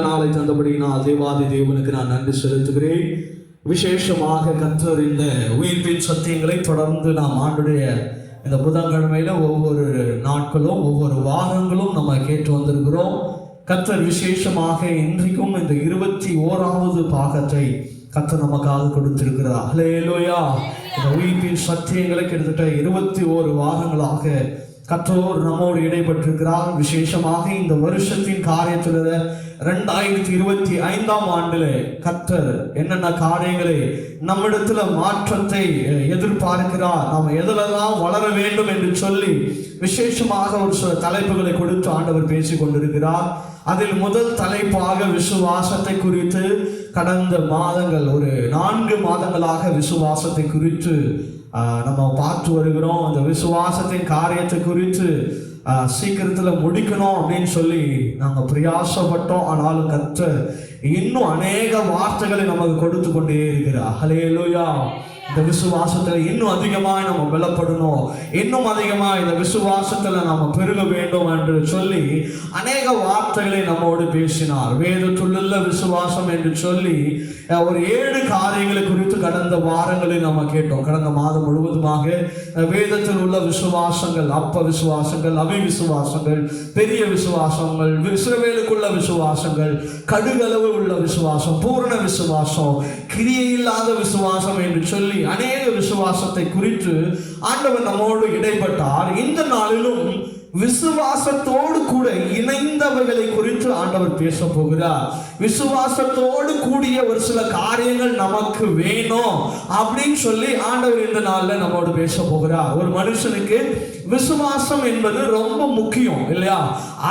நாளை தந்தபடியினால் தேவாதி தேவனுக்கு நான் நன்றி செலுத்துகிறேன். விசேஷமாக கர்த்தர் இந்த உயிர்ப்பின் சத்தியங்களை தொடர்ந்து நாம் ஆண்டுடைய இந்த புதன்கிழமையில ஒவ்வொரு நாட்களும் ஒவ்வொரு வாரங்களும் நம்ம கேட்டு வந்திருக்கிறோம். கர்த்தர் விசேஷமாக இன்றைக்கும் இந்த 21வது பாகத்தை கர்த்தர் நமக்காக கொடுத்திருக்கிறார். ஹல்லேலூயா. இந்த உயிர்ப்பின் சத்தியங்களை கிட்டத்தட்ட 21 வாரங்களாக கர்த்தர் நம்மோடு இடைப்பட்டிருக்கிறார். விசேஷமாக இந்த வருஷத்தின் காரியத்தில் 2025ஆம் ஆண்டில் கர்த்தர் என்னென்ன காரியங்களை நம்மிடத்துல மாற்றத்தை எதிர்பார்க்கிறார், நாம் எதிலெல்லாம் வளர வேண்டும் என்று சொல்லி விசேஷமாக ஒரு சில தலைப்புகளை கொடுத்து ஆண்டவர் பேசிக் கொண்டிருக்கிறார். அதில் முதல் தலைப்பாக விசுவாசத்தை குறித்து கடந்த மாதங்கள் ஒரு 4 மாதங்களாக விசுவாசத்தை குறித்து நம்ம பார்த்து வருகிறோம். அந்த விசுவாசத்தின் காரியத்தை குறித்து சீக்கிரத்தில் முடிக்கணும் அப்படின்னு சொல்லி நாங்கள் பிரயாசப்பட்டோம். ஆனாலும் கர்த்தர் இன்னும் அநேக வார்த்தைகளை நமக்கு கொடுத்து கொண்டே இருக்கிறார். ஹல்லேலூயா. இந்த விசுவாசத்தில் இன்னும் அதிகமாக நம்ம பலப்படணும், இன்னும் அதிகமாக இந்த விசுவாசத்தில் நம்ம பெருக வேண்டும் என்று சொல்லி அநேக வார்த்தைகளை நம்மோடு பேசினார். வேதத்துள்ள விசுவாசம் என்று சொல்லி ஒரு 7 காரியங்களை குறித்து கடந்த வாரங்களில் நம்ம கேட்டோம். கடந்த மாதம் முழுவதுமாக வேதத்தில் உள்ள விசுவாசங்கள், அப்ப விசுவாசங்கள், அவிசுவாசங்கள், பெரிய விசுவாசங்கள், இஸ்ரவேலுக்குள்ள விசுவாசங்கள், கடுகளவு உள்ள விசுவாசம், பூரண விசுவாசம், கிரியை இல்லாத விசுவாசம் என்று சொல்லி அநேக விசுவாசத்தை குறித்து ஆண்டவர் நம்மோடு இடைப்பட்டார். இந்த நாளிலும் விசுவாசத்தோடு கூட இணைந்தவைகளை குறித்து ஆண்டவர் பேச போகிறார். விசுவாசத்தோடு கூடிய ஒரு சில காரியங்கள் நமக்கு வேணும் அப்படின்னு சொல்லி ஆண்டவர் இந்த நாளில் நம்மோடு பேச போகிறார். ஒரு மனுஷனுக்கு விசுவாசம் என்பது ரொம்ப முக்கியம் இல்லையா?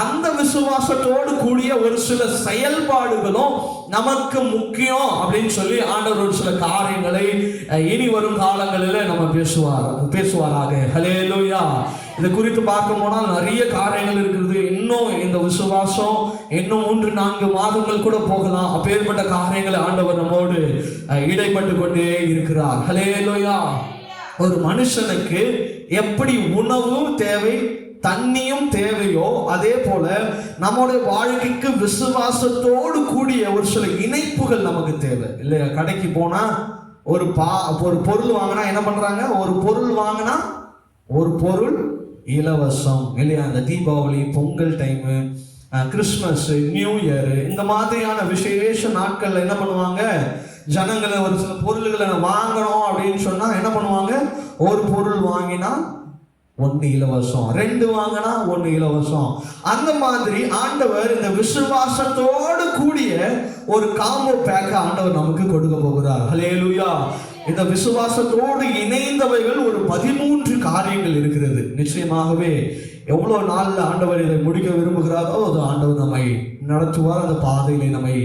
அந்த விசுவாசத்தோடு கூடிய ஒரு சில செயல்பாடுகளும் நமக்கு முக்கியம் அப்படின்னு சொல்லி ஆண்டவர் ஒரு சில காரியங்களை இனி வரும் காலங்களில் நம்ம பேசுவாராக. ஹல்லேலூயா. இதை குறித்து பார்க்க போனால் நிறைய காரியங்கள் இருக்கிறது. இன்னும் இந்த விசுவாசம் இன்னும் 3-4 மாதங்கள் கூட போகலாம். அப்பேற்பட்ட காரியங்களை ஆண்டவர் நம்மோடு இடைப்பட்டு கொண்டே இருக்கிறார். ஹல்லேலூயா. ஒரு மனுஷனுக்கு எப்படி உணவு தேவை, தண்ணியும் தேவையோ, அதே போல நம்முடைய வாழ்க்கைக்கு விசுவாசத்தோடு கூடிய ஒரு சில இணைப்புகள் நமக்கு தேவை இல்லையா? கடைக்கு போனா ஒரு பொருள் வாங்கினா என்ன பண்றாங்க? ஒரு பொருள் வாங்கினா ஒரு பொருள் இலவசம் இல்லையா? அந்த Deepavali, Pongal time, Christmas, new year, இந்த மாதிரியான விசேஷ நாட்கள்ல என்ன பண்ணுவாங்க? ஜனங்களை ஒரு சில பொருள்களை வாங்கணும் அப்படின்னு சொன்னா என்ன பண்ணுவாங்க? ஒரு பொருள் வாங்கினா 1 இலவசம், 2 வாங்கினா 1 இலவசம். அந்த மாதிரி ஆண்டவர் இந்த விசுவாசத்தோடு கூடிய ஒரு காம்போ பேக்க ஆண்டவர் நமக்கு கொடுக்க போகிறார். ஹல்லேலூயா. இந்த விசுவாசத்தோடு இணைந்தவைகள் ஒரு 13 காரியங்கள் இருக்கிறது. நிச்சயமாகவே எவ்வளவு நாள்ல ஆண்டவர் இதை முடிக்க விரும்புகிறாரோ அது ஆண்டவர் நம்மை நடத்துவார். அந்த பாதையிலே நம்மை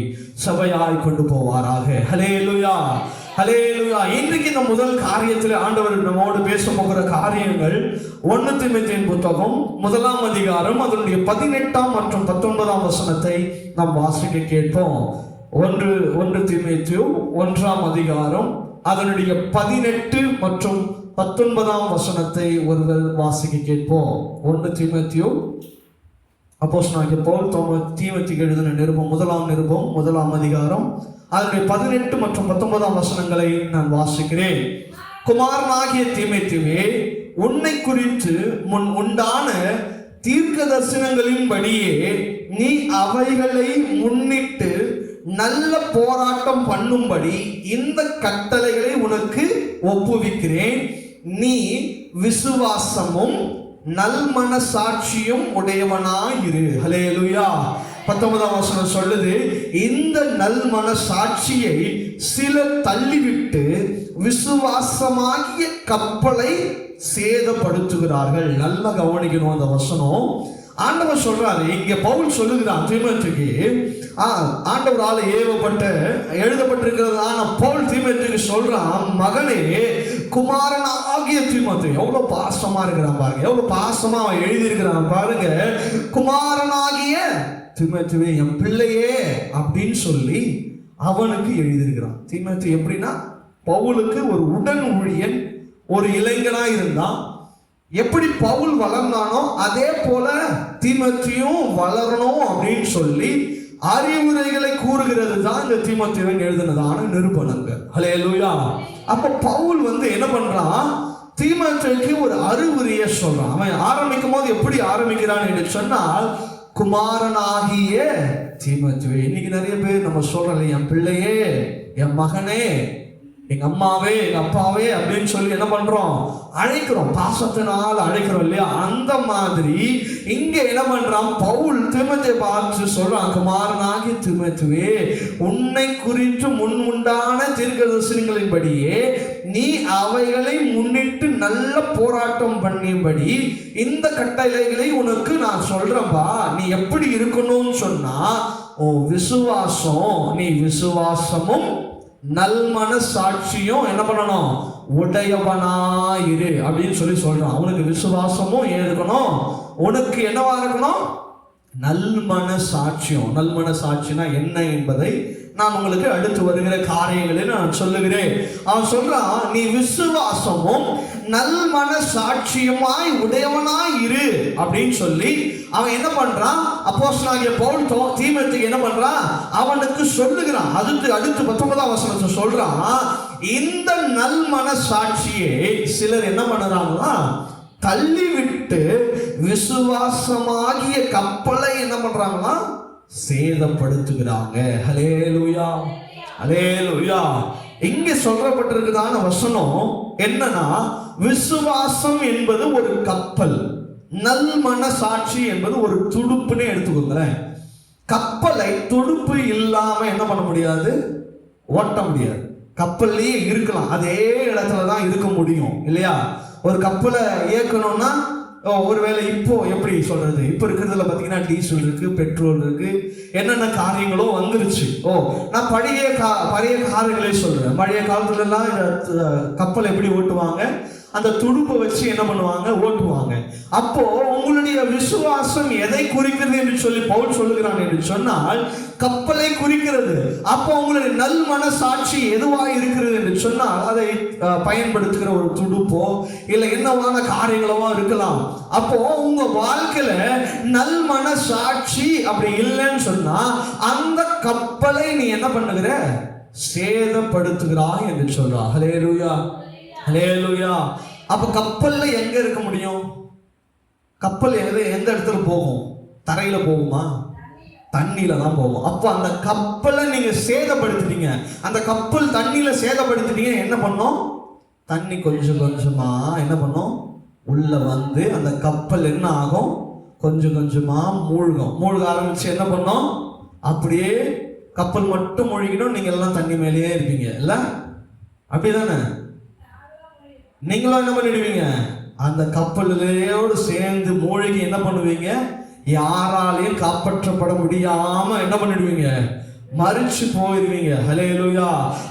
சபையாய் கொண்டு போவாராக. ஹல்லேலூயா. ஹல்லேலூயா. இன்றைக்கு இந்த முதல் காரியத்தில் ஆண்டவர் நம்மோடு பேச போகிற காரியங்கள் 1 தீமோத்தேயுவின் புத்தகம் 1ஆம் அதிகாரம் அதனுடைய 18ஆம் மற்றும் 19ஆம் வசனத்தை நாம் வாசிக்க கேட்போம். 1 தீமோத்தேயு 1ஆம் அதிகாரம் அதனுடைய 18 மற்றும் 19ஆம் வசனத்தை ஒருவர் வாசிக்க கேட்போம். 1 தீமோத்தேயு அப்போஸ்தலனாகிய பவுல் தீமோத்தேயுக்கு எழுதின நிருபம், 1ஆம் நிருபம் 1ஆம் அதிகாரம் அதனுடைய 18 மற்றும் 19ஆம் வசனங்களை நான் வாசிக்கிறேன். குமாரனாகிய தீமோத்தேயுவே, உன்னை குறித்து முன் உண்டான தீர்க்க தரிசனங்களின்படியே நீ அவைகளை முன்னிட்டு நல்ல போராட்டம் பண்ணும்படி இந்த கட்டளைகளை உனக்கு ஒப்புவிக்கிறேன். நீ விசுவாசமும் நல்மனசாட்சியும் உடையவனாயிரு. ஹல்லேலூயா. 19ஆம் வசனம் சொல்லுது, இந்த நல்மனசாட்சியை சிலர் தள்ளிவிட்டு விசுவாசமாகிய கப்பலை சேதப்படுத்துகிறார்கள். நல்ல கவனிக்கணும் அந்த வசனம். ஆண்டவர் சொல்றாரு, இங்க பவுல் சொல்லுகிறான் தீமோத்தேயுக்கு, ஆண்டவரால ஏவப்பட்ட எழுதப்பட்டிருக்கிறதான பவுல் தீமோத்தேயுக்கு சொல்றான், மகனே, குமாரனாகிய தீமோத்தேயு. எவ்வளவு பாசமா இருக்கிறான் பாருங்க, எவ்வளவு பாசமா அவன் எழுதியிருக்கிறான் பாருங்க. குமாரனாகிய தீமோத்தேயுவே, என் பிள்ளையே அப்படின்னு சொல்லி அவனுக்கு எழுதியிருக்கிறான். தீமோத்தேயு எப்படின்னா பவுலுக்கு ஒரு உடன் ஊழியன், ஒரு இளைஞனா இருந்தான். எப்படி பவுல் வளர்ந்தானோ அதே போல தீமோத்தேயும் வளரணும் அப்படின்னு சொல்லி அறிவுரைகளை கூறுகிறது தான் இந்த தீமோத்தேயுவுக்கு எழுதினதான நிருபங்கள். ஹல்லேலூயா. அப்ப பவுல் என்ன பண்றான், தீமோத்தேயுவுக்கு ஒரு அறிவுரையை சொல்றான். அவன் ஆரம்பிக்கும் போது எப்படி ஆரம்பிக்கிறான் என்று சொன்னால், குமாரனாகிய தீமோத்தேயுவே. இன்னைக்கு நிறைய பேர் நம்ம சொல்றோம், என் பிள்ளையே, என் மகனே, எங்க அம்மாவே, எங்க அப்பாவே அப்படின்னு சொல்லி என்ன பண்றோம், அழைக்கிறோம், பாசத்தினால் அழைக்கிறோம் இல்லையா? அந்த மாதிரி இங்க என்ன பண்றான் பவுல் தீமோத்தேயுவை பார்த்து சொல்றான், குமாரனாகிய தீமோத்தேயுவே, உன்னை குறித்து முன்னுண்டான தீர்க்கதரிசனங்களின்படியே நீ அவைகளை முன்னிட்டு நல்ல போராட்டம் பண்ணியபடி இந்த கட்டளைகளை உனக்கு நான் சொல்றேன்பா. நீ எப்படி இருக்கணும்னு சொன்னா, விசுவாசம், நீ விசுவாசமும் நல்மன சாட்சியும் என்ன பண்ணணும், உடையவனாயிரு அப்படின்னு சொல்லி சொல்றான். அவனுக்கு விசுவாசமும் இருக்கணும், உனக்கு என்னவா இருக்கணும், நல்மன சாட்சியம். நல்மன சாட்சினா என்ன என்பதை நான் உங்களுக்கு அடுத்து வருகிற காரியங்களில் நான் சொல்லுகிறேன். அவன் சொல்றான், நீ விசுவாசமும் நல்மன சாட்சியமாய் உடையவனாய் இரு அப்படின்னு சொல்லி அவன் என்ன பண்றான், அப்போஸ்தலனாகிய பவுல் தீமோத்தேயுவுக்கு என்ன பண்றான், அவனுக்கு சொல்லுகிறான். அடுத்து 19ஆம் வசனத்தை சொல்றான், இந்த நல்மன சாட்சியை சிலர் என்ன பண்ணுறாங்கன்னா தள்ளிவிட்டு விசுவாசமாகிய கப்பலை என்ன பண்றாங்கன்னா சேதப்படுத்துகிறாங்க. ஹல்லேலூயா, ஹல்லேலூயா. இங்க சொல்லப்பட்டிருக்கிறதான வசனம் என்னன்னா, விசுவாசம் என்பது ஒரு கப்பல், நல்மன சாட்சி என்பது ஒரு துடுப்புன்னு எடுத்துக்கோங்களேன். கப்பலை துடுப்பு இல்லாம என்ன பண்ண முடியாது, ஓட்ட முடியாது. கப்பல்லையே இருக்கலாம், அதே இடத்துல தான் இருக்க முடியும் இல்லையா? ஒரு கப்பலை இயக்கணும்னா ஒருவேளை இப்போ எப்படி சொல்றது, இப்போ இருக்கிறதுல பார்த்தீங்கன்னா டீசல் இருக்கு, பெட்ரோல் இருக்கு, என்னென்ன காரியங்களோ வந்துருச்சு. நான் பழைய காரியங்களே சொல்றேன். பழைய காலத்துல எல்லாம் இந்த கப்பல் எப்படி ஓட்டுவாங்க, அந்த துடுப்பை வச்சு என்ன பண்ணுவாங்க, ஓட்டுவாங்க. அப்போ உங்களுடைய விசுவாசம் எதை குறிக்கிறது என்று சொல்லி பவுல் சொல்லுகிறான் என்று சொன்னால், கப்பலை குறிக்கிறது. அப்போ உங்களுடைய நல்மன சாட்சி எதுவாக இருக்கிறது என்று சொன்னால், அதை பயன்படுத்துகிற ஒரு துடுப்போ இல்லை என்னவான காரியங்களோ இருக்கலாம். அப்போ உங்க வாழ்க்கையில நல்மன சாட்சி அப்படி இல்லைன்னு சொன்னா, அந்த கப்பலை நீ என்ன பண்ணுகிற, சேதப்படுத்துகிறாய் என்று சொல்றா. ஹல்லேலூயா, ஹல்லேலூயா. அப்ப கப்பல்ல எங்க இருக்க முடியும், கப்பல் எந்த இடத்துல போகும், தரையில போகுமா, தண்ணியில தான் போகும். அப்போ அந்த கப்பலை நீங்க சேதப்படுத்திட்டீங்க, அந்த கப்பல் தண்ணியில சேதப்படுத்திட்டீங்க, என்ன பண்ணும், தண்ணி கொஞ்சம் கொஞ்சமா என்ன பண்ணும், உள்ள வந்து அந்த கப்பல் என்ன ஆகும், கொஞ்சம் கொஞ்சமா மூழ்க ஆரம்பிச்சு என்ன பண்ணும், அப்படியே கப்பல் மட்டும் மூழ்கிடும், நீங்க எல்லாம் தண்ணி மேலேயே இருப்பீங்க இல்ல? அப்படிதானே? நீங்களும் என்ன பண்ணிடுவீங்க, அந்த கப்பலோடு சேர்ந்து மூழ்கி என்ன பண்ணுவீங்க, யாராலையும் காப்பாற்றப்பட முடியாம என்ன பண்ணிடுவீங்க, மரிச்சு போயிருவீங்க. ஹல்லேலூயா.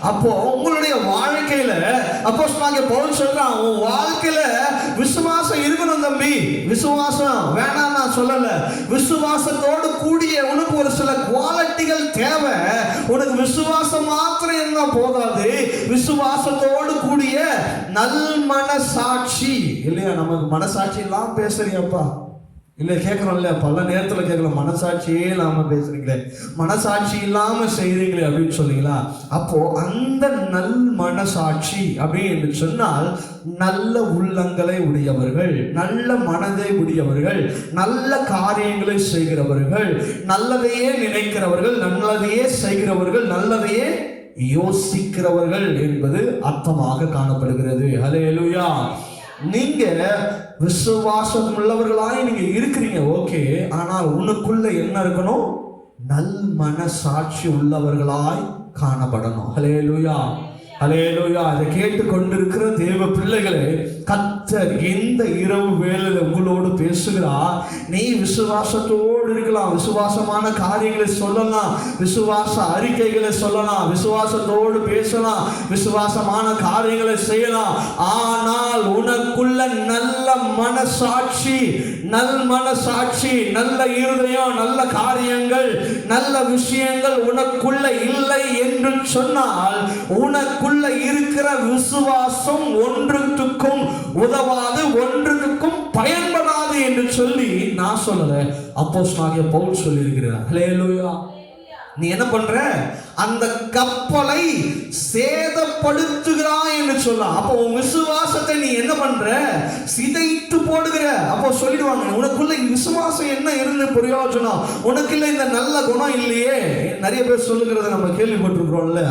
அப்போ உங்களுடைய வாழ்க்கையில அப்போஸ்தலனாகிய பவுல் சொல்றான், உன் வாழ்க்கையில விசுவாசம் இருக்கணும் தம்பி. விசுவாசம் வேணாம் நான் சொல்லல, விசுவாசத்தோடு கூடிய உனக்கு ஒரு சில குவாலிட்டிகள் தேவை. உனக்கு விசுவாசம் மாத்திரம் என்ன போதாது, விசுவாசத்தோடு கூடிய நல்மன சாட்சி இல்லையா? நமக்கு மனசாட்சி எல்லாம் பேசுறியப்பா இல்லை, கேட்குறோம் இல்லையா? பல நேரத்தில் கேட்கலாம், மனசாட்சியே இல்லாமல் பேசுறீங்களே, மனசாட்சி இல்லாமல் செய்கிறீங்களே அப்படின்னு சொல்றீங்களா? அப்போ அந்த நல் மனசாட்சி அப்படின்னு சொன்னால், நல்ல உள்ளங்களை உடையவர்கள், நல்ல மனதை உடையவர்கள், நல்ல காரியங்களை செய்கிறவர்கள், நல்லதையே நினைக்கிறவர்கள், நல்லதையே செய்கிறவர்கள், நல்லதையே யோசிக்கிறவர்கள் என்பது அர்த்தமாக காணப்படுகிறது. ஹல்லேலூயா. நீங்க விசுவாசம் உள்ளவர்களாய் நீங்க இருக்கிறீங்க, ஓகே. ஆனால் உனக்குள்ள என்ன இருக்கணும், நல் மனசாட்சி உள்ளவர்களாய் காணப்படணும். ஹல்லேலூயா, ஹல்லேலூயா. அதை கேட்டுக்கொண்டிருக்கிற தேவ பிள்ளைகளே, கர்த்தர் இந்த இரவு வேளையில உங்களோடு பேசுகிறார். நீ விசுவாசத்தோடு இருக்கலாம், விசுவாசமான காரியங்களை சொல்லலாம், விசுவாச அறிக்கைகளை சொல்லலாம், விசுவாசத்தோடு பேசலாம், விசுவாசமான காரியங்களை செய்யலாம். ஆனால் உனக்குள்ள நல்ல மனசாட்சி, நல் மனசாட்சி, நல்ல இருதயம், நல்ல காரியங்கள், நல்ல விஷயங்கள் உனக்குள்ள இல்லை என்று சொன்னால், உனக்குள்ள இருக்கிற விசுவாசம் ஒன்றுக்கும் உதவாது, ஒன்றுக்கும் பயன்படாது என்று சொல்லி நான் சொல்லல, அப்போஸ்தலனாகிய பவுல் சொல்லி இருக்கிறார். ஹல்லேலூயா, நீ என்ன பண்ற? அந்த கப்பலை சேதப்படுத்துகிறாய் என்று சொல்லலாம். அப்போ உன் விசுவாசத்தை நீ என்ன பண்ற? சிதைத்து போடுகிற. அப்போ சொல்லிடுவாங்க, உனக்குள்ள விசுவாசம் என்ன இருந்து பிரயோஜனம்? உனக்குள்ள இந்த நல்ல குணம் இல்லையே. நிறைய பேர் சொல்லுகிறத நம்ம கேள்விப்பட்டிருக்கிறோம்ல.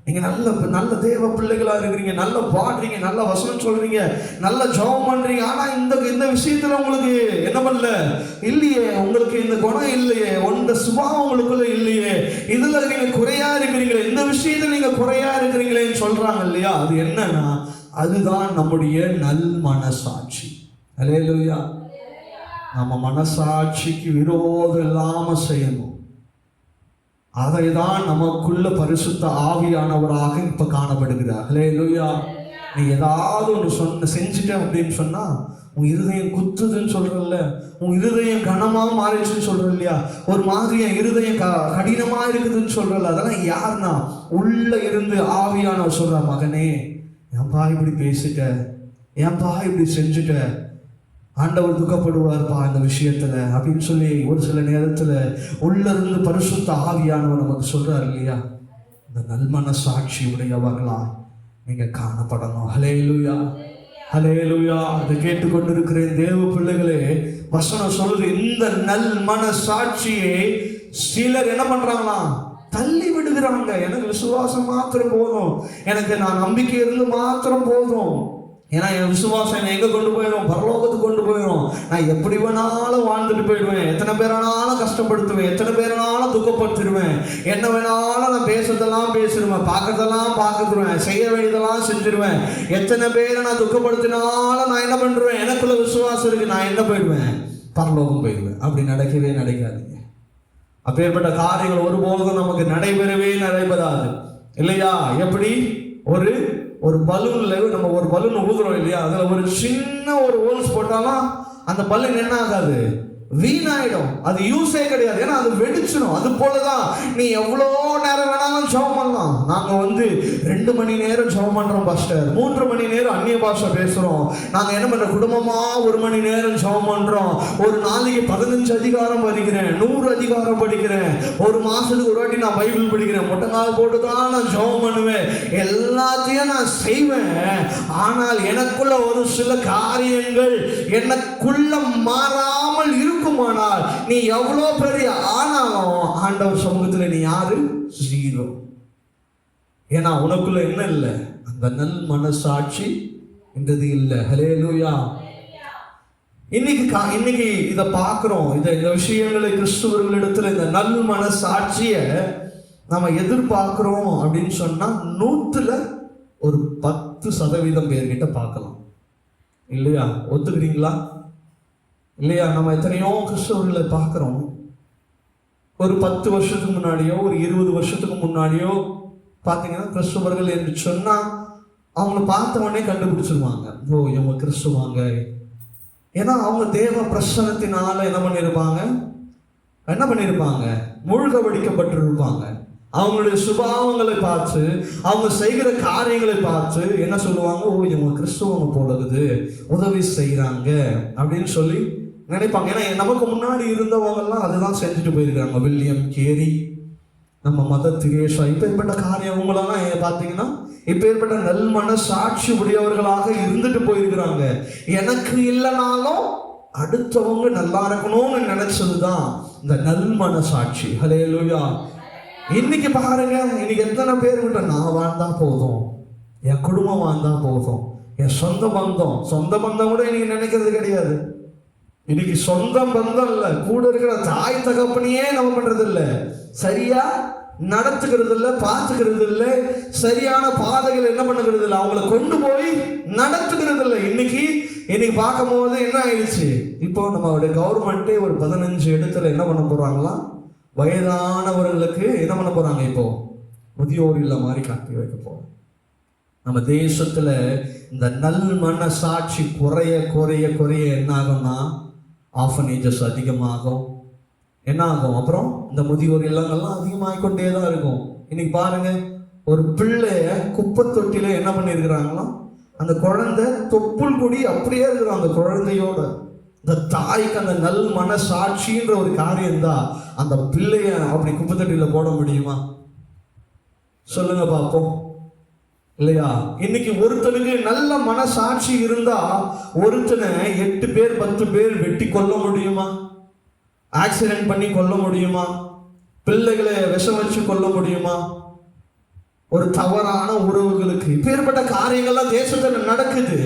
நீங்க நல்ல தேவ பிள்ளைகளா இருக்கிறீங்க, நல்ல பாடுறீங்க, நல்ல வசனம் சொல்றீங்க, நல்ல ஜெபம் பண்றீங்க, ஆனா இந்த விஷயத்துல உங்களுக்கு என்ன பண்ணல இல்லையே, உங்களுக்கு இந்த குணம் இல்லையே, இந்த சுபாவம் உங்களுக்குள்ள இல்லையே, இதுல நீங்க குறையா இருக்கிறீங்களே, இந்த விஷயத்துல நீங்க குறையா இருக்கிறீங்களேன்னு சொல்றாங்க இல்லையா? அது என்னன்னா, அதுதான் நம்முடைய நல் மனசாட்சி. அல்லேலூயா. நம்ம மனசாட்சிக்கு விரோதம் இல்லாம செய்யணும். அதை தான் நமக்குள்ள பரிசுத்த ஆவியானவராக இப்ப காணப்படுகிறார். அல்லேலூயா. நீ ஏதாவது ஒன்று செஞ்சுட்ட அப்படின்னு சொன்னா உன் இருதயம் குத்துதுன்னு சொல்றல்ல, உன் இருதயம் கனமா மாறிடுச்சுன்னு சொல்ற இல்லையா, ஒரு மாதிரி என் இருதயம் கடினமா இருக்குதுன்னு சொல்றல, அதெல்லாம் யாருன்னா உள்ள இருந்து ஆவியானவர் சொல்ற, மகனே ஏன்பா இப்படி பேசிட்ட, ஏன்பா இப்படி செஞ்சுட்ட, ஆண்டவர் துக்கப்படுவார்ப்பா இந்த விஷயத்துல அப்படின்னு சொல்லி ஒரு சில நேரத்துல உள்ள இருந்து பரிசுத்த ஆவியானவர் நமக்கு சொல்றாரு இல்லையா? இந்த நல்மன சாட்சி உடையவர்களா நீங்க காணப்படணும். ஹல்லேலூயா, ஹல்லேலூயா. அதை கேட்டுக்கொண்டிருக்கிற தேவ பிள்ளைகளே, வசனம் சொல்லுது, இந்த நல்மன சாட்சியை சிலர் என்ன பண்றாங்களா? தள்ளி விடுகிறாங்க. எனக்கு விசுவாசம் மாத்திரம் போதும், எனக்கு நான் நம்பிக்கை இருந்து மாத்திரம் போதும், ஏன்னா என் விசுவாசம் என்னை எங்க கொண்டு போயிடும்? பரலோகத்துக்கு கொண்டு போயிடும். நான் எப்படி வேணாலும் வாழ்ந்துட்டு போயிடுவேன், எத்தனை பேரானாலும் கஷ்டப்படுத்துவேன், எத்தனை பேரானாலும் துக்கப்படுத்திடுவேன், என்ன வேணாலும் நான் பேசுறதெல்லாம் பேசிடுவேன், பார்க்கறதெல்லாம் பார்த்துருவேன், செய்ய வேண்டியதெல்லாம் செஞ்சிருவேன், எத்தனை பேரை நான் துக்கப்படுத்தினாலும் நான் என்ன பண்றேன்? எனக்குள்ள விசுவாசம் இருக்கு, நான் என்ன போயிடுவேன்? பரலோகம் போயிடுவேன். அப்படி நடக்கவே நடக்காதுங்க. அப்பேற்பட்ட காரியங்கள் ஒருபோதும் நமக்கு நடைபெறாது இல்லையா? எப்படி ஒரு பலூன்ல நம்ம ஒரு பலூன் ஊதுறோம் இல்லையா, அதுல ஒரு சின்ன ஒரு ஹோல்ஸ் போட்டாலும் அந்த பலூன் என்ன ஆகாது? வீணாயிடும். அது யூஸே கிடையாது, ஏன்னா அது வெடிச்சிடும். அது போலதான் நீ எவ்வளோ நேரம் வேணாலும் ஜெபம் பண்ணலாம். நாங்க 2 மணி நேரம் ஜெபம் பண்றோம் பாஸ்டர், 3 மணி நேரம் அந்நிய பாஷை பேசுறோம், நாங்க என்ன பண்ற குடும்பமா 1 மணி நேரம் ஜெபம் பண்றோம், ஒரு நாளைக்கு 15 அதிகாரம் படிக்கிறேன், 100 அதிகாரம் படிக்கிறேன், ஒரு மாசத்துக்கு ஒரு வாட்டி நான் பைபிள் படிக்கிறேன், முட்டங்கால் போட்டு தான் நான் ஜெபம் பண்ணுவேன், எல்லாத்தையும் நான் செய்வேன். ஆனால் எனக்குள்ள ஒரு சில காரியங்கள் எனக்குள்ள மாறாமல் இருக்குமானால் நீ எவ்வளவு பெரிய ஆனாலும் ஆண்டவர் சமூகத்தில் நீ யாரு? ஜீரோ. ஏன்னா உனக்குள்ள என்ன இல்லை? அந்த நல் மனசாட்சி என்றது இல்லை. ஹல்லேலூயா. இன்னைக்கு இதை பார்க்கிறோம். இந்த விஷயங்களை கிறிஸ்துவர்களிடத்துல இந்த நல் மனசாட்சிய நம்ம எதிர்பார்க்கிறோம் அப்படின்னு சொன்னா 100ல் ஒரு 10% பேர்கிட்ட பார்க்கலாம் இல்லையா? ஒத்துக்கிறீங்களா? இல்லையா? நம்ம எத்தனையோ கிறிஸ்தவர்களை பார்க்கிறோம். ஒரு 10 வருஷத்துக்கு முன்னாடியோ ஒரு 20 வருஷத்துக்கு முன்னாடியோ பார்த்தீங்கன்னா கிறிஸ்தவர்கள் என்று சொன்னா அவங்கள பார்த்த உடனே கண்டுபிடிச்சிருவாங்க, ஓ இவங்க கிறிஸ்துவாங்க. ஏன்னா அவங்க தேவ பிரசனத்தினால என்ன பண்ணியிருப்பாங்க? மூழ்கடிக்கப்பட்டிருப்பாங்க. அவங்களுடைய சுபாவங்களை பார்த்து, அவங்க செய்கிற காரியங்களை பார்த்து என்ன சொல்லுவாங்க? ஓ இவங்க கிறிஸ்துவங்க போலகுது, உதவி செய்கிறாங்க அப்படின்னு சொல்லி நினைப்பாங்க. ஏன்னா நமக்கு முன்னாடி இருந்தவங்கெல்லாம் அதுதான் செஞ்சுட்டு போயிருக்காங்க. வில்லியம் கேரி, நம்ம மதர் தெரேசா, இப்பேற்பட்ட காரியம் அவங்களெல்லாம் பார்த்தீங்கன்னா இப்பேற்பட்ட நல்மன சாட்சி உடையவர்களாக இருந்துட்டு போயிருக்கிறாங்க. எனக்கு இல்லைனாலும் அடுத்தவங்க நல்லா இருக்கணும்னு நினைச்சதுதான் இந்த நல்மன சாட்சி. ஹல்லேலூயா. இன்னைக்கு பாருங்க, இன்னைக்கு எத்தனை பேர் கிட்ட நான் வாழ்ந்தா போதும், என் குடும்பம் வாழ்ந்தா போதும், என் சொந்த பந்தம் கூட இன்னைக்கு நினைக்கிறது கிடையாது. இன்னைக்கு சொந்த பந்தம் இல்ல, கூட இருக்கிற தாய் தகப்பனையே நம்ம பண்றது இல்லை, சரியா நடத்துக்கிறது இல்லை, பார்த்துக்கிறது இல்லை, சரியான பாதைகள் என்ன பண்ணுகிறது இல்லை, அவங்களை கொண்டு போய் நடத்துக்கிறது இல்லை. இன்னைக்கு பார்க்கும் போது என்ன ஆயிடுச்சு? இப்போ நம்மளுடைய கவர்மெண்ட்டே ஒரு 15 இடத்துல என்ன பண்ண போறாங்களா, வயதானவர்களுக்கு என்ன பண்ண போறாங்க? இப்போ முதியோர் இல்ல மாதிரி காட்டி வைக்க போறோம். நம்ம தேசத்துல இந்த நல் மன சாட்சி குறைய என்ன ஆகும்னா ஆர்ஃபனேஜஸ் அதிகமாகும். என்ன ஆகும்? அப்புறம் இந்த முதியோர் இல்லங்கள்லாம் அதிகமாகிக்கொண்டே தான் இருக்கும். இன்னைக்கு பாருங்க, ஒரு பிள்ளைய குப்பை தொட்டில என்ன பண்ணிருக்கிறாங்களோ, அந்த குழந்தை தொப்புள் கொடி அப்படியே இருக்கிறோம் அந்த குழந்தையோட. இந்த தாய்க்கு அந்த நல் மனசாட்சின்ற ஒரு காரியம் தான் அந்த பிள்ளைய அப்படி குப்பத்தட்டியில போட முடியுமா? சொல்லுங்க பார்ப்போம். இல்லையா? இன்னைக்கு ஒருத்தனுக்கு நல்ல மனசாட்சி இருந்தா ஒருத்தனை 8 பேர் 10 பேர் வெட்டி கொல்ல முடியுமா? ஆக்சிடென்ட் பண்ணி கொல்ல முடியுமா? பிள்ளைகளை விஷம் வச்சு கொல்ல முடியுமா? ஒரு தவறான உறவுகளுக்கு இப்பேற்பட்ட காரியங்கள்லாம் தேசத்துல நடக்குது.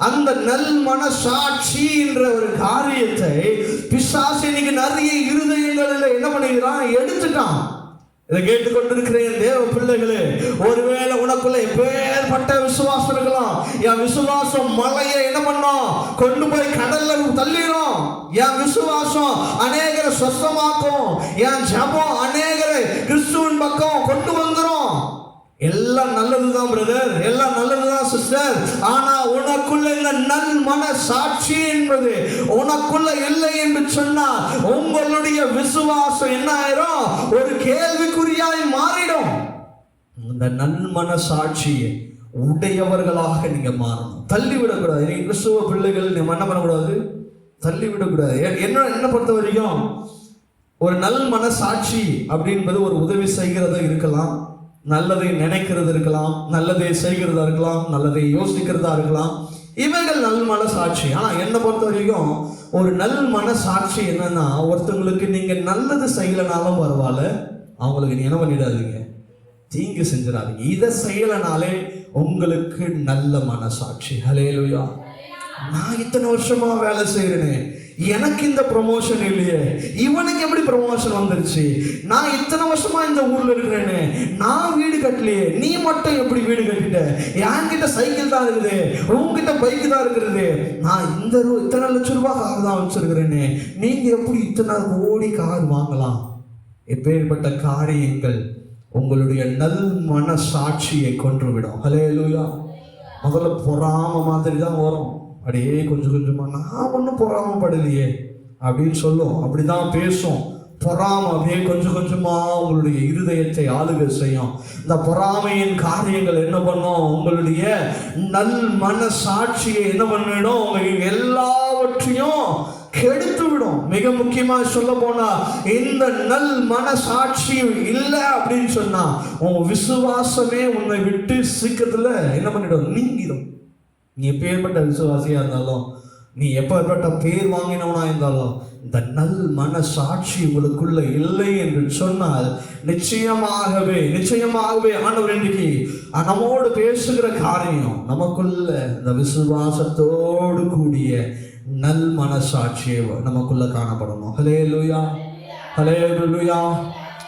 அந்த நல் மனசாட்சி என்ற ஒரு காரியத்தை பிசாசு இன்னைக்கு நிறைய இருதயங்களில் என்ன பண்ணிக்கிறான்? எடுத்துட்டான். இதை கேட்டுக்கொண்டிருக்கிறேன் தேவ பிள்ளைகளே, ஒருவேளை உனக்குள்ள எப்பேற்பட்ட விசுவாசம் இருக்கலாம். என் விசுவாசம் மலையை என்ன பண்ணோம்? கொண்டு போய் கடல்ல தள்ளிடும். என் விசுவாசம் அநேகரை சொஸ்தமாக்கும். என் ஜபம் அநேகரை கிறிஸ்துவின் பக்கம் கொண்டு வந்துரும். எல்லாம் நல்லதுதான் பிரதர், எல்லாம் நல்லதுதான் சிஸ்டர். ஆனா உனக்குள்ள இந்த நல் மன சாட்சி என்பது உனக்குள்ள இல்லை என்று சொன்னால் உங்களுடைய விசுவாசம் என்ன ஆயிரும்? ஒரு கேள்விக்குறியாய் மாறிடும். இந்த நல் மன சாட்சியை உடையவர்களாக நீங்க மாறணும். தள்ளிவிடக்கூடாது. நீங்க கிறிஸ்துவ பிள்ளைகள் நீங்க என்ன பண்ணக்கூடாது? தள்ளிவிடக்கூடாது. என்ன பொறுத்த வரைக்கும் ஒரு நல் மனசாட்சி அப்படின்பது ஒரு உதவி செய்கிறதா இருக்கலாம், நல்லதை நினைக்கிறது இருக்கலாம், நல்லதை செய்கிறதா இருக்கலாம், நல்லதை யோசிக்கிறதா இருக்கலாம். இவைகள் நல் மனசாட்சி. ஆனா என்ன பொறுத்த வரைக்கும் ஒரு நல் மனசாட்சி என்னன்னா, ஒருத்தவங்களுக்கு நீங்க நல்லது செய்யலனாலும் பரவாயில்ல, அவங்களுக்கு நீ என்ன பண்ணிடாதீங்க? தீங்கு செஞ்சிடாதீங்க. இதை செய்யலனாலே உங்களுக்கு நல்ல மனசாட்சி. ஹல்லேலூயா. நான் இத்தனை வருஷமா வேலை செய்யறேனே, எனக்கு இந்த ப்ரமோஷன் இல்லையே, இவனுக்கு எப்படி ப்ரமோஷன் வந்துருச்சு? நான் இத்தனை வருஷமா இந்த ஊர்ல இருக்கிறேனே, நான் வீடு கட்டலையே, நீ மட்டும் எப்படி வீடு கட்டிட்ட? என்கிட்ட சைக்கிள் தான் இருக்குது, உங்ககிட்ட பைக்கு தான் இருக்கிறது, நான் இத்தனை லட்சம் ரூபாய் கார் தான் வச்சிருக்கிறேனே, நீங்க எப்படி இத்தனை கோடி கார் வாங்கலாம்? எப்பேற்பட்ட காரியங்கள் உங்களுடைய நல் மனசாட்சியை கொன்றுவிடும். ஹல்லேலூயா. முதல்ல பொறாம மாதிரி தான் வரும். அப்படியே கொஞ்சம் கொஞ்சமா நான் ஒன்றும் பொறாமப்படலையே அப்படின்னு சொல்லும், அப்படிதான் பேசும். பொறாம அப்படியே கொஞ்சம் கொஞ்சமா உங்களுடைய இருதயத்தை ஆளுகை செய்யும். இந்த பொறாமையின் காரியங்கள் என்ன பண்ணும்? உங்களுடைய நல் மனசாட்சியை என்ன பண்ணிடும்? உங்களுக்கு எல்லாவற்றையும் கெடுத்து விடும். மிக முக்கியமா சொல்ல போனா, இந்த நல் மனசாட்சி இல்லை அப்படின்னு சொன்னா உன் விசுவாசமே உன்னை விட்டு சீக்கிரத்துல என்ன பண்ணிடும்? நீங்கிடும். நீ எப்பேற்பட்ட விசுவாசியா இருந்தாலும், நீ எப்பேற்பட்ட பேர் வாங்கினவனா இருந்தாலும், இந்த நல் மனசாட்சி உங்களுக்குள்ள இல்லை என்று சொன்னால் நிச்சயமாகவே ஆண்டவர் இன்றைக்கு நம்மோடு பேசுகிற காரியம் நமக்குள்ள இந்த விசுவாசத்தோடு கூடிய நல் மனசாட்சியை நமக்குள்ள காணப்படணும். ஹல்லேலூயா, ஹல்லேலூயா.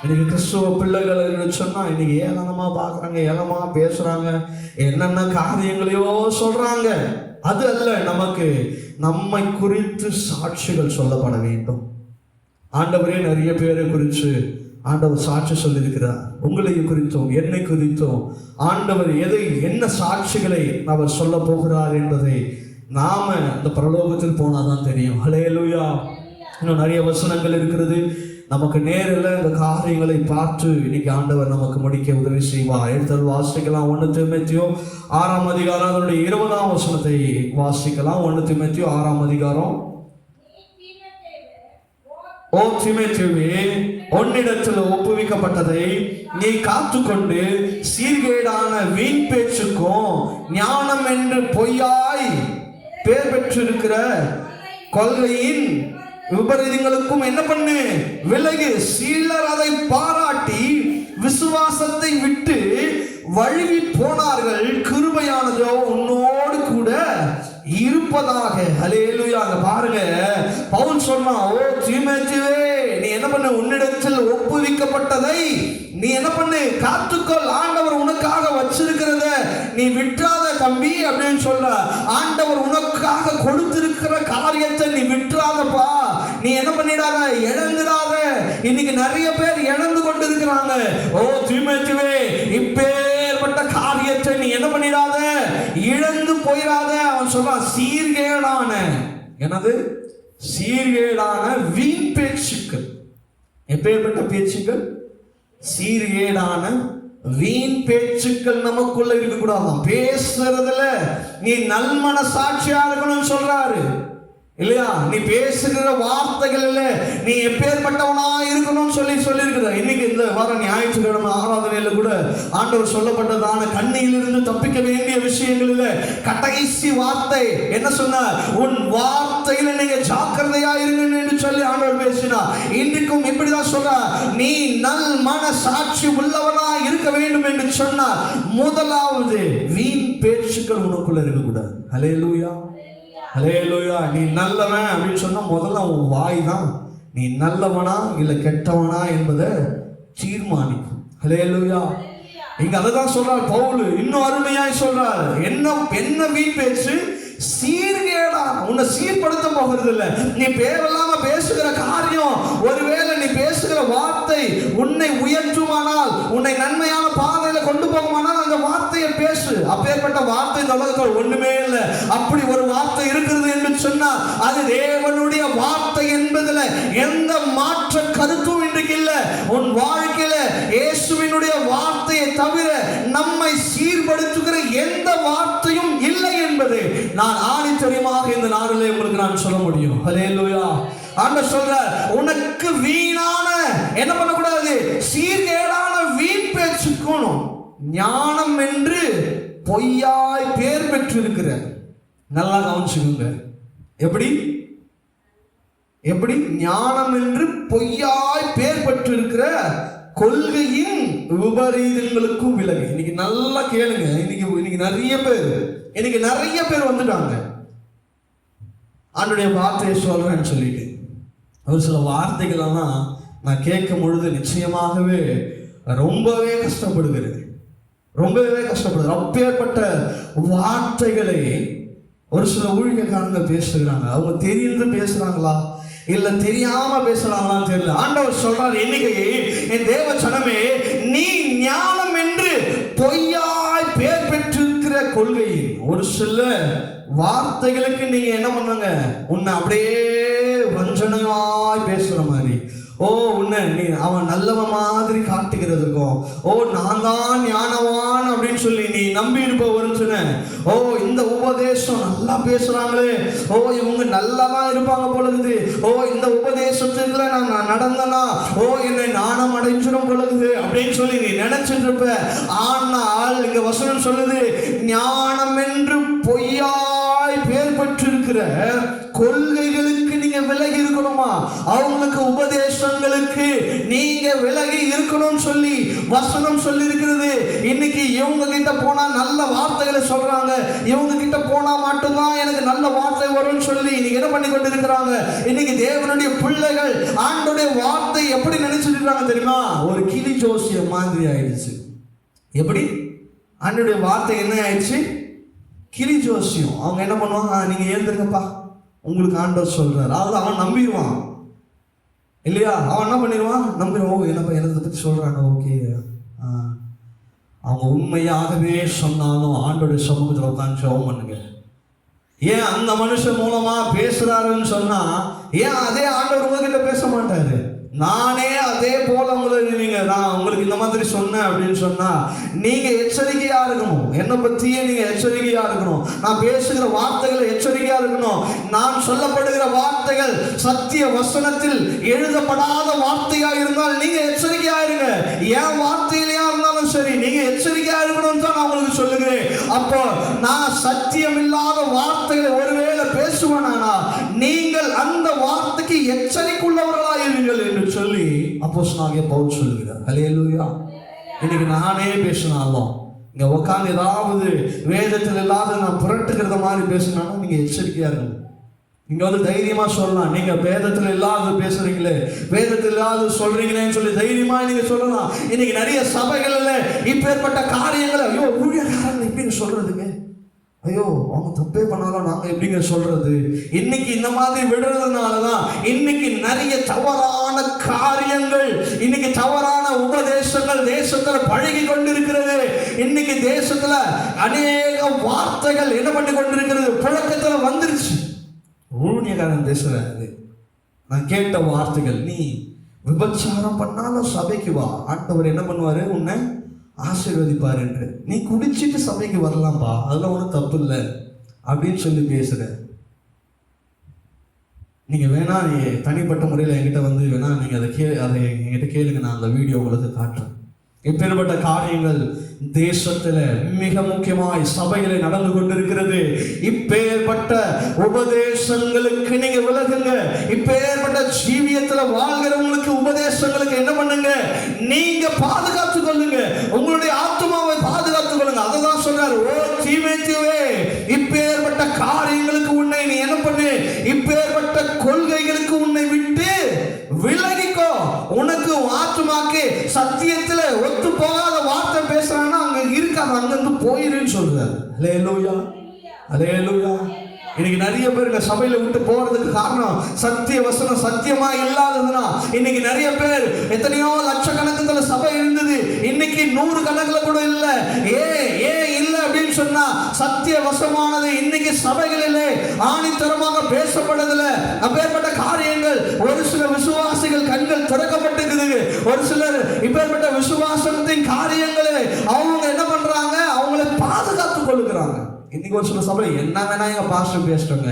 இன்னைக்கு கிறிஸ்துவ பிள்ளைகள் சொன்னா இன்னைக்கு ஏளனமா பாக்குறாங்க, ஏளனமா பேசுறாங்க, என்னென்ன காரியங்களையோ சொல்றாங்க. அது அல்ல, நமக்கு நம்மை குறித்து சாட்சிகள் சொல்லப்பட வேண்டும். ஆண்டவரே நிறைய பேரை குறித்து ஆண்டவர் சாட்சி சொல்லியிருக்கிறார். உங்களை குறித்தும் என்னை குறித்தும் ஆண்டவர் என்ன சாட்சிகளை அவர் சொல்ல போகிறார் என்பதை நாம இந்த பரலோகத்தில் போனாதான் தெரியும். ஹல்லேலூயா. இன்னும் நிறைய வசனங்கள் இருக்கிறது. நமக்கு நேரில் இந்த காரியங்களை பார்த்து இன்னைக்கு ஆண்டவர் நமக்கு முடிக்க உதவி செய்வார். எடுத்து வாசிக்கலாம். 1 தீமோத்தேயு 6ஆம் அதிகாரம் அதனுடைய 20ஆம் வசனத்தை வாசிக்கலாம். 1 தீமோத்தேயு 6ஆம் அதிகாரம். ஓ தீமோத்தேயுவே, உன்னிடத்தில் ஒப்புவிக்கப்பட்டதை நீ காத்துக்கொண்டு சீர்கேடான வீண் பேச்சுக்கும் ஞானம் என்று பொய்யாய் பேர் பெற்றிருக்கிற கொள்கையின் விபரீதங்களுக்கும் என்ன பண்ணு? விலகு. சிலர் அதை பாராட்டி விசுவாசத்தை விட்டு வழுவி போனார்கள். கிருபையானதோ உன்னோடு கூட இருப்பதாக. ஹல்லேலூயா. பாருங்க, பவுல் சொன்னா, ஓ தீமோத்தேயுவே, நீ என்ன பண்ணு? உன்னிடத்தில் ஒப்புவிக்கப்பட்டதை நீ என்ன பண்ணு? காத்துக்கொள். ஆண்டவர் உனக்காக வச்சிருக்கிறத நீ விட்டுறாத தம்பி அப்படின்னு சொல்ல. ஆண்டவர் உனக்காக கொடுத்திருக்கிற காரியத்தை நீ விட்டுறாதப்பா. நீ என்ன பண்ணிடாத? இழந்துடாத. இன்னைக்கு நிறைய பேர் இழந்து கொண்டு இருக்கிறாங்க. ஓ தீமோத்தேயுவே, இப்பேற்பட்ட காரியத்தை நீ என்ன பண்ணிடாத? இழந்து போயிடாத. அவன் சொல்றான், சீர்கேடான என்னது? சீர்கேடான வீண் பேச்சுக்கள். எப்பேற்பட்ட பேச்சுக்கள்? சீர்கேடான வீண் பேச்சுக்கள் நமக்குள்ள இருக்கக்கூடாது. பேசுறதுல நீ நல்மன சாட்சியா இருக்கணும்னு சொல்றாரு. இல்லையா? நீ பேசுகிற வார்த்தைகளில் நீ எப்பேற்பட்டவனா இருக்கணும்னு சொல்லியிருக்கிற. இன்னைக்கு இந்த வாரம் ஞாயிற்றுக்கிழமை ஆராதனையில கூட ஆண்டவர் சொல்லப்பட்டதான கண்ணியிலிருந்து தப்பிக்க வேண்டிய விஷயங்களில் கடைசி வார்த்தை என்ன சொன்னார்? உன் வார்த்தையில நீங்க ஜாக்கிரதையா இருங்க என்று சொல்லி ஆண்டவர் பேசினார். இன்றைக்கும் இப்படிதான் சொல்றார், நீ நல் மன சாட்சி உள்ளவனா இருக்க வேண்டும் என்று சொன்னார். முதலாவது வீண் பேச்சுக்கள் உனக்குள்ள இருக்கக்கூடாது. ஹல்லேலூயா, ஹல்லேலூயா. நீ நல்லவன் அப்படின்னு சொன்னா முதல்ல உன் வாய் தான் நீ நல்லவனா இல்ல கெட்டவனா என்பதை தீர்மானிக்கும். ஹல்லேலூயா. இங்க அததான் சொல்றார் பவுல். இன்னும் அருமையாய் சொல்றார், என்ன வீண் பேச்சு, சீர்கேடா உன்னை சீர்படுத்த போகிறது இல்லை. நீ பேரெல்லாம பேசுகிற காரியம், ஒருவேளை நீ பேசுகிற வார்த்தை உன்னை உயர்த்துமானால், உன்னை நன்மையான பாதையில கொண்டு போகுமானால் அந்த வார்த்தையை பேசு. அப்பேற்பட்ட வார்த்தை இந்த உலகத்தில் ஒண்ணுமே இல்லை. அப்படி ஒரு வார்த்தை இருக்கிறது என்று சொன்னா அது தேவனுடைய வார்த்தை என்பதுல எந்த மாற்ற கருத்தும் இன்றைக்கு இல்லை. உன் வாழ்க்கையில இயேசுவினுடைய வார்த்தையை தவிர நம்மை சீர்படுத்துகிற எந்த வார்த்தையும் இல்லை என்பது நான் ஆணித்தரமாக இந்த நாளிலே உங்களுக்கு நான் சொல்ல முடியும். ஹல்லேலூயா. ஆண்டவர் சொல்றார், உனக்கு வீணான என்ன பண்ணக்கூடாது, சீர்கேடான வீண் பேச்சுக்கணும். ஞானம் என்று பொய்யாய் பேர் பெற்றிருக்கிற, நல்லா கவனிச்சுக்கோங்க, எப்படி ஞானம் என்று பொய்யாய் பேர் பெற்றிருக்கிற கொள்கையின் விபரீதங்களுக்கும் விலகு. இன்னைக்கு நல்லா கேளுங்க. இன்னைக்கு நிறைய பேர் வந்துட்டாங்க. ஆண்டுடைய வார்த்தையை சொல்றேன்னு சொல்லிட்டு ஒரு சில வார்த்தைகளெல்லாம் நான் கேட்கும் பொழுது நிச்சயமாகவே ரொம்பவே கஷ்டப்படுகிறேன். அப்பேற்பட்ட வார்த்தைகளை ஒரு சில ஊழியக்காரங்க பேசுகிறாங்க. அவங்க தெரிந்து பேசுறாங்களா இல்ல தெரியாம பேசுறாங்களான்னு தெரியல. ஆண்டவர் சொல்றாரு, இன்னைக்கு என் தேவ ஜனமே, நீ ஞானம் என்று பொய்யாய் பேர் பெற்றிருக்கிற கொள்கையின் ஒரு சில வார்த்தைகளுக்கு நீங்க என்ன பண்ணுங்க, உன்னை அப்படியே வஞ்சனையாய் பேசுற மாதிரி, உன்னை நீ அவன் நல்லவன் மாதிரி காட்டுகிறதுக்கும், நான் தான் ஞானவான் அப்படின்னு சொல்லி நீ நம்பி இருப்பவர்னு சொன்ன, இந்த உபதேசம் நல்லா பேசுறாங்களே, இவங்க நல்லாதான் இருப்பாங்க பொழுது, இந்த உபதேசத்துல நான் நடந்தனா என்னை நாணம் அடைஞ்சிடும் பொழுது அப்படின்னு சொல்லி நீ நினைச்சிட்டு இருப்ப. ஆனால் இங்க வசனம் சொல்லுது, ஞானம் என்று பொய்யாய் பேர் பெற்றிருக்கிற கொள்கைகளுக்கு நீங்க விலகி இருக்கணுமா, அவங்களுக்கு உபதேசங்களுக்கு நீங்க விலகி இருக்கணும் சொல்லி வசனம் சொல்லி இருக்கிறது. இன்னைக்கு இவங்க கிட்ட போனா நல்ல வார்த்தைகளை சொல்றாங்க, இவங்க கிட்ட போனா மட்டும்தான் எனக்கு நல்ல வார்த்தை வரும்னு சொல்லி நீங்க என்ன பண்ணி கொண்டு இருக்கிறாங்க. இன்னைக்கு தேவனுடைய பிள்ளைகள் ஆண்டோடைய வார்த்தை எப்படி நினைச்சிட்டு இருக்காங்க தெரியுமா, ஒரு கிளி ஜோசியம் மாதிரி ஆயிடுச்சு. எப்படி ஆண்டோடைய வார்த்தை என்ன ஆயிடுச்சு, கிளி ஜோசியம். அவங்க என்ன பண்ணுவாங்க, நீங்க ஏந்திருங்கப்பா உங்களுக்கு ஆண்டவர் சொல்றாரு, அதாவது அவன் நம்பிடுவான் இல்லையா. அவன் என்ன பண்ணிடுவான், நம்பிடுவான். என்னப்பா என்னத்தை பற்றி சொல்றாங்க, ஓகே. அவங்க உண்மையாகவே சொன்னாலும் ஆண்டோடைய சமூகத்தில் உட்காந்து ஜெபம் பண்ணுங்க. ஏன் அந்த மனுஷன் மூலமா பேசுறாருன்னு சொன்னா, ஏன் அதே ஆண்டவர் உங்ககிட்ட பேச மாட்டாரு? நானே அதே போல நான் உங்களுக்கு இந்த மாதிரி சொன்னேன் அப்படின்னு சொன்னா நீங்க எச்சரிக்கையா இருக்கணும். என்னை பத்தியே நீங்க எச்சரிக்கையா இருக்கணும். நான் பேசுகிற வார்த்தைகள் எச்சரிக்கையா இருக்கணும். நான் சொல்லப்படுகிற வார்த்தைகள் சத்திய வசனத்தில் எழுதப்படாத வார்த்தையா இருந்தால் நீங்க எச்சரிக்கையா இருங்க. என் வார்த்தையிலையா இருந்தாலும் சரி, நீங்க எச்சரிக்கையா இருக்கணும் தான் நான் உங்களுக்கு சொல்லுகிறேன். அப்போ நான் சத்தியம் இல்லாத வார்த்தைகளை ஒருவேளை பேசுவேனா, நீங்கள் அந்த வார்த்தைக்கு எச்சரிக்கையுள்ளவர்களா இருங்கள் என்று சொல்லி அப்போஸ்தலனாகிய பவுல் சொல்லுகிறார். ஹல்லேலூயா. இன்னைக்கு நானே பேசினாலும் இங்க உட்காந்து ஏதாவது வேதத்தில் இல்லாத நான் புரட்டுகிறத மாதிரி பேசினாலும் நீங்க எச்சரிக்கையா இருக்கணும். நீங்க வந்து தைரியமா சொல்லலாம், நீங்க வேதத்தில் இல்லாத பேசுறீங்களே, வேதத்தில் இல்லாத சொல்றீங்களேன்னு சொல்லி தைரியமா நீங்க சொல்லலாம். இன்னைக்கு நிறைய சபைகள்ல இப்பேற்பட்ட காரியங்களை, ஐயோ ஊழியக்காரங்க எப்படின்னு சொல்றதுங்க, ஐயோ அவங்க தப்பே பண்ணாலும் நாங்க எப்படிங்க சொல்றது, இன்னைக்கு இந்த மாதிரி விடுறதுனாலதான் இன்னைக்கு நிறைய தவறான காரியங்கள், இன்னைக்கு தவறான உபதேசங்கள் தேசத்துல பழகி கொண்டிருக்கிறது. இன்னைக்கு தேசத்துல அநேக வார்த்தைகள் என்ன பண்ணி கொண்டிருக்கிறது, புழக்கத்துல வந்துருச்சு. ஊழியக்காரன் பேசுறாரு, நான் கேட்ட வார்த்தைகள், நீ விபச்சாரம் பண்ணாலும் சபைக்கு வா, ஆண்டவர் என்ன பண்ணுவாரு, உன்னை ஆசீர்வதிப்பார் என்று. நீ குடிச்சிட்டு சபைக்கு வரலாம்பா, அதெல்லாம் ஒன்றும் தப்பு இல்லை அப்படின்னு சொல்லி பேசுற. நீங்க வேணா தனிப்பட்ட முறையில் என்கிட்ட வந்து வேணா நீங்க அதை என்கிட்ட கேளுங்க, நான் அந்த வீடியோ உங்களுக்கு காட்டுறேன். இப்பேற்பட்ட காரியங்கள் தேசத்துல மிக முக்கியமாய் சபையில நடந்து கொண்டிருக்கிறது. இப்பேற்பட்ட உபதேசங்களுக்கு நீங்க விலகுங்க. இப்பேற்பட்ட ஜீவியத்துல வாழ்கிறவங்களுக்கு உபதேசங்களுக்கு என்ன பண்ணுங்க, நீங்க பாதுகாத்துக் கொள்ளுங்க, உங்களுடைய ஆத்மாவை பாதுகாத்துக் கொள்ளுங்க. அததான் சொல்றாரு, ஓ தீமோத்தேயுவே, இப்பேற்பட்ட காரியங்களுக்கு உன்னை நீ என்ன பண்ணு, இப்பேற்பட்ட கொள்கைகளுக்கு உன்னை விட்டு விலகிக்கோ. உனக்கு ஆத்மாக்கு சத்தியத்துல ஒத்து போகாத வார்த்தை பேசுறான்னா அங்க இருக்காது, அங்கிருந்து போயிருன்னு சொல்றாரு. அல்லேலூயா, அல்லேலூயா. இன்னைக்கு நிறைய பேர் இந்த சபையில விட்டு போறதுக்கு காரணம் சத்திய வசனம் சத்தியமா இல்லாததுன்னா. இன்னைக்கு நிறைய பேர், எத்தனையோ லட்சக்கணக்கில் சபை இருந்தது, இன்னைக்கு 100 கணக்குல கூட இல்ல. ஏன் இல்ல அப்படின்னு சொன்னா, சத்திய வசமானது இன்னைக்கு சபைகளிலே ஆணித்தரமாக பேசப்படுதுல. அப்பேற்பட்ட காரியங்கள் ஒரு சில விசுவாசிகள் கண்கள் திறக்கப்பட்டிருக்குது. ஒரு சிலர் இப்பேற்பட்ட விசுவாசத்தின் காரியங்களை அவங்க என்ன பண்றாங்க, அவங்களை பாதுகாத்துக் கொள்ளுகிறாங்க. இன்னைக்கு ஒரு சில சபை என்ன வேணா எங்க பாஸ்டர் பேசிட்டோங்க,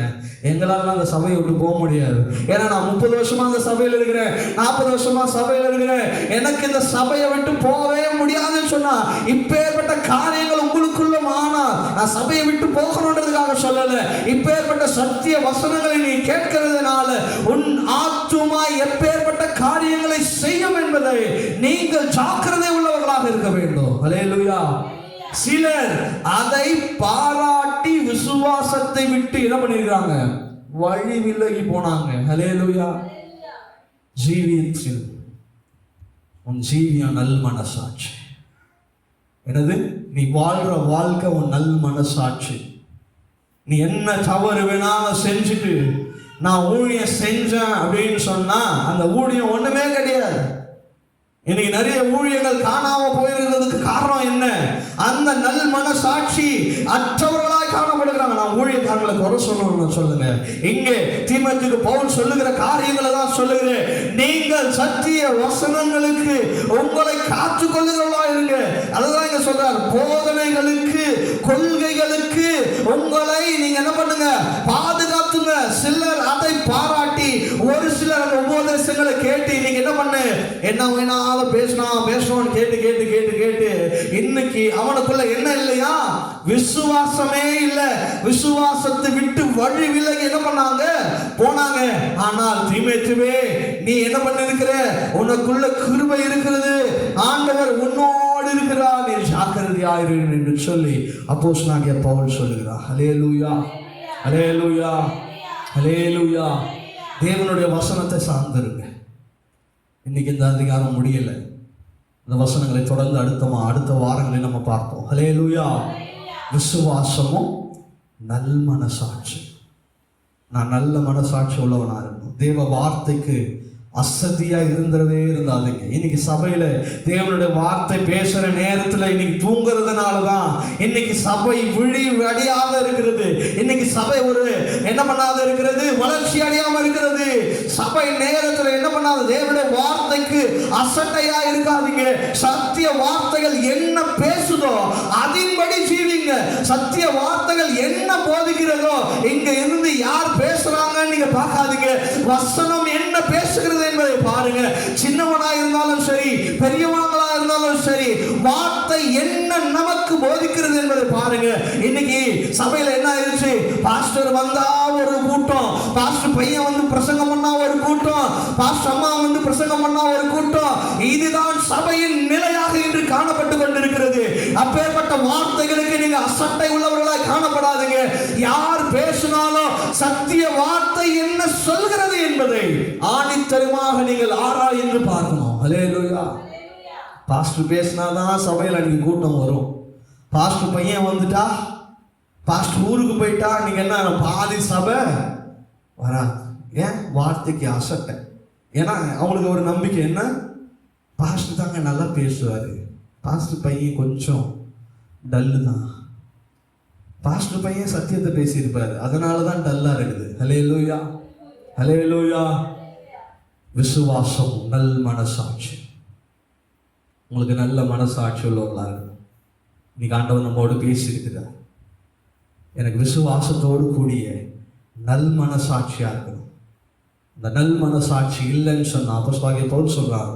எங்களால அந்த சபையை விட்டு போக முடியாது. ஏன்னா நான் 30 வருஷமா அந்த சபையில் இருக்கிறேன், 40 வருஷமா சபையில் இருக்கிறேன், எனக்கு இந்த சபையை விட்டு போகவே முடியாதுன்னு சொன்னா, இப்பேற்பட்ட காரியங்கள் உங்களுக்குள்ள ஆனா நான் சபையை விட்டு போகணுன்றதுக்காக சொல்லல. இப்பேற்பட்ட சத்திய வசனங்களை நீ கேட்கிறதுனால உன் ஆத்துமா எப்பேற்பட்ட காரியங்களை செய்யும் என்பதை நீங்கள் ஜாக்கிரதை உள்ளவர்களாக இருக்க வேண்டும். அல்லேலூயா. சிலர் அதை பாராட்டி விசுவாசத்தை விட்டு என்ன பண்ணிருக்காங்க, வழி விலகி போனாங்க. அல்லேலூயா. ஜீவியத்தில் உன் ஜீவியம் நல் மனசாட்சி. என்னது, நீ வாழ்ற வாழ்க்கை உன் நல் மனசாட்சி. நீ என்ன தவறு வேணாலும் செஞ்சுட்டு நான் ஊழியம் செஞ்சேன் அப்படின்னு சொன்னா அந்த ஊழியம் ஒண்ணுமே கிடையாது. இன்னைக்கு நிறைய ஊழியர்கள் காணாம போயிருக்கிறதுக்கு காரணம் என்ன, அந்த நல் மனசாட்சி அற்றவர்களாய் காணப்படுகிறாங்க. நான் ஊழியக்காரங்களை குறை சொல்லணும்னு சொல்லுங்க. இங்கே தீமோத்தேயுக்கு பவுல் சொல்லுகிற காரியங்களை தான் சொல்லுகிறேன். நீங்கள் சத்திய வசனங்களுக்கு உங்களை காத்துக் கொள்ளுகிறவர்களா இருங்க. அதுதான் இங்க சொல்றார், போதனைகளுக்கு கொள்கைகளுக்கு உங்களை நீங்க என்ன பண்ணுங்க, பாதுகாத்துங்க. சிலர் அதை பாராட்டி, ஒரு சிலர் அந்த உபதேசங்களை கேட்டு நீங்க என்ன பண்ணு, என்ன வேணாலும் பேசணும் கேட்டு கேட்டு கேட்டு கேட்டு இன்னைக்கு அவனுக்குள்ள என்ன இல்லையா, விசுவாசமே இல்ல. விசுவாசத்தை விட்டு வழி விலகி என்ன பண்ணாங்க, போனாங்க. ஆனால் தீமோத்தேயுவே, நீ என்ன பண்ணிருக்கிற, உனக்குள்ள கிருபை இருக்கிறது, ஆண்டவர் உன்னோடு இருக்கிறார், நீ ஜாக்கிரதையாயிரு என்று சொல்லி அப்போஸ்தலனாகிய பவுல் சொல்லுகிறார். அல்லேலூயா, அல்லேலூயா, அல்லேலூயா. தேவனுடைய வசனத்தை சார்ந்திருங்க. இன்னைக்கு இந்த அதிகாரம் முடியல, இந்த வசனங்களை தொடர்ந்து அடுத்த வாரங்களில் நம்ம பார்ப்போம். அல்லேலூயா. விசுவாசமும் நல் மனசாட்சி. நான் நல்ல மனசாட்சி உள்ளவனா இருக்கணும். தேவ வார்த்தைக்கு அசதியா இருந்தாதீங்க. இன்னைக்கு சபையில தேவனுடைய வார்த்தை பேசுற நேரத்துல இன்னைக்கு தூங்குறதுனாலதான் இன்னைக்கு சபை விழி அடையாம இருக்கிறது. இன்னைக்கு சபை ஒரு என்ன பண்ணாத இருக்கிறது, வளர்ச்சி அடையாம இருக்கிறது. சபை நேரத்துல என்ன பண்ணாத, தேவனுடைய வார்த்தைக்கு அசட்டையா இருக்காதீங்க. சத்திய வார்த்தைகள் என்ன பேசுதோ அதன்படி ஜீவிங்க. சத்திய வார்த்தைகள் என்ன போதிக்கிறதோ, இங்க இருந்து யார் பேசுறாங்கன்னு நீங்க பார்க்காதீங்க. வசனம் என்ன பேசுகிறது என்பதை பாருங்க. சின்னவனா இருந்தாலும் சரி, பெரியவங்களா இருந்தாலும் சரி, வார்த்தை என்ன நமக்கு போதிக்கிறது என்பதை பாருங்க. இன்னைக்கு சபையில என்ன ஆயிடுச்சு, பாஸ்டர் வந்தா ஒரு கூட்டம், பாஸ்டர் பையன் வந்து பிரசங்கம் பண்ணா ஒரு கூட்டம், பாஸ்டர் அம்மா வந்து பிரசங்கம் பண்ணா ஒரு கூட்டம். இதுதான் சபையின் நிலையாக இன்று காணப்பட்டு கொண்டிருக்கிறது. அப்பேற்பட்ட வார்த்தைகளுக்கு நீங்க அசட்டை உள்ளவர்களாய் காணப்படாதீங்க. யார் பேசினாலும் சத்திய வார்த்தை என்ன சொல்கிறது என்பதை ஆணித்தரமாக நீங்கள் ஆராய்ந்து பார்க்கணும். அல்லேலூயா. பாஸ்டர் பேசினாதான் சபையில் அன்னைக்கு கூட்டம் வரும். பாஸ்டர் பையன் வந்துட்டா, பாஸ்டர் ஊருக்கு போயிட்டா, நீங்க என்ன பாதி சபை வராது. ஏன்? வார்த்தைக்கு அசட்டை. ஏன்னா அவங்களுக்கு ஒரு நம்பிக்கை என்ன, பாஸ்டர் தாங்க நல்லா பேசுவாரு, பாஸ்டர் பையன் கொஞ்சம் டல்லு தான், பாஸ்டர் பையன் சத்தியத்தை பேசியிருப்பாரு, அதனாலதான் டல்லா இருக்குது. அல்லேலூயா, அல்லேலூயா. விசுவாசம் நல் மனசாட்சி. உங்களுக்கு நல்ல மனசாட்சி உள்ளவர்களா இருக்கணும். இன்னைக்கு ஆண்டவர் நம்மோடு பேசியிருக்கிறார். எனக்கு விசுவாசத்தோடு கூடிய நல் மனசாட்சியா இருக்கணும். இந்த நல் மனசாட்சி இல்லைன்னு சொன்னா அப்போஸ்தலனாகிய பவுல் சொல்றாங்க,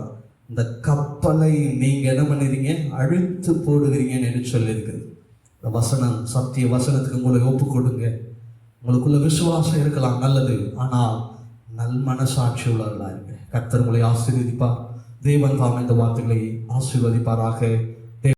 இந்த கப்பலை நீங்க என்ன பண்ணிடுறீங்க, அழுத்து போடுகிறீங்கன்னு என்று சொல்லியிருக்குது. இந்த வசனம் சத்திய வசனத்துக்கு உங்களை ஒப்பு கொடுங்க. உங்களுக்குள்ள விசுவாசம் இருக்கலாம், நல்லது. ஆனால் நல் மனசாட்சி உள்ளவர்களா இருங்க. கர்த்தர் உங்களை ஆசீர்வதிப்பார். தேவன் தாம் இந்த வார்த்தைகளை ஆசீர்வதிப்பாராக.